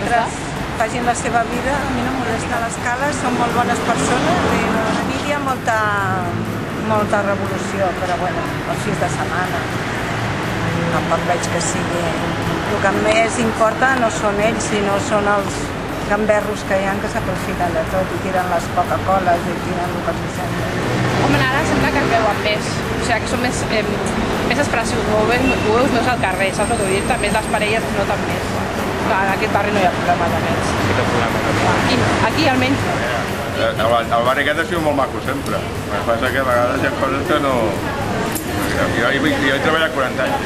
altres facin la seva vida. A mi no em molesta l'escala, són molt bones persones i a mi hi ha molta revolució, però bueno, els fins de setmana tampoc veig que sigui. El que més importa no són ells, sinó són els gamberros que hi ha que s'aprofiten de tot i tiren les Coca-Coles i tiren el que els sembla. Home, ara sembla que es veuen més, o sigui que són més expressius, ho veus més al carrer, saps el que vull dir? També les parelles es noten més. Clar, en aquest barri no hi ha problema de nens. Sí que problema. Aquí almenys. El barri aquest ha sigut molt maco sempre. El que passa que a vegades hi ha coses que no... Jo he treballat 40 anys.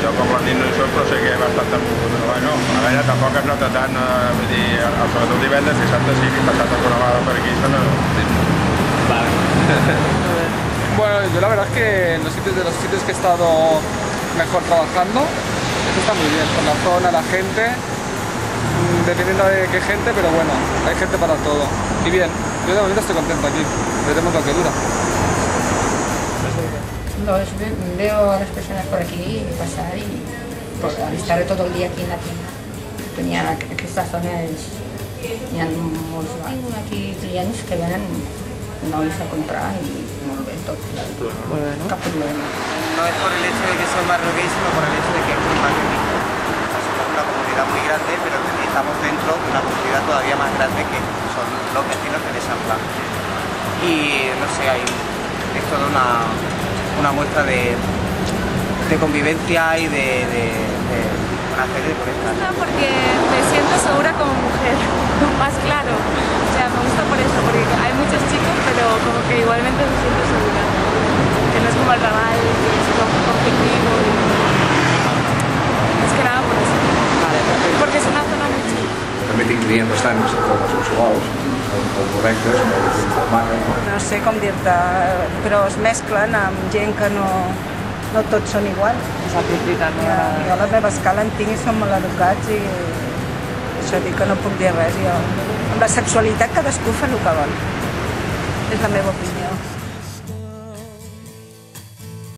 Jo com a nit no hi soc, però sé que he bastant... Bueno, a veure, tampoc es nota tant, vull dir, sobretot divendres, dissabte sí que he passat alguna vegada per aquí, són... Bueno, yo la verdad es que en los sitios que he estado mejor trabajando, esto está muy bien, por la zona, la gente, dependiendo de qué gente, pero bueno, hay gente para todo. Y bien, yo de momento estoy contento aquí, veremos lo que dura. No, veo a las personas por aquí pasar y al estar todo el día aquí en la tienda. Aquesta zona hi ha molts bancs. Aquí clients que venen nois a comprar y molt bé tot. Cap problema. No es por el hecho de que sea un barrio gay, sino por el hecho de que es un barrio mixto. Somos una comunidad muy grande, pero estamos dentro de una comunidad todavía más grande que son los vecinos de San Blas. Y no sé, es toda una muestra de convivencia y de una serie de conectas. Porque me siento segura como mujer, más claro. O sea, me gusta por eso, porque hay muchos chicos, pero como que igualmente me siento segura. Que no es como el Raval, que es conflictivo. Es que nada por eso. Vale, perfecte. Porque es una zona muy chula. També tinc clients bastants homosexuals, molt correctes, molt informades. No sé com dir-te, però es mesclen amb gent que no tots són iguals. S'aprofiten. Jo a la meva escala en tinc i són molt educats i això dic que no puc dir res. Amb la sexualitat cadascú fa el que vol. És la meva opinió.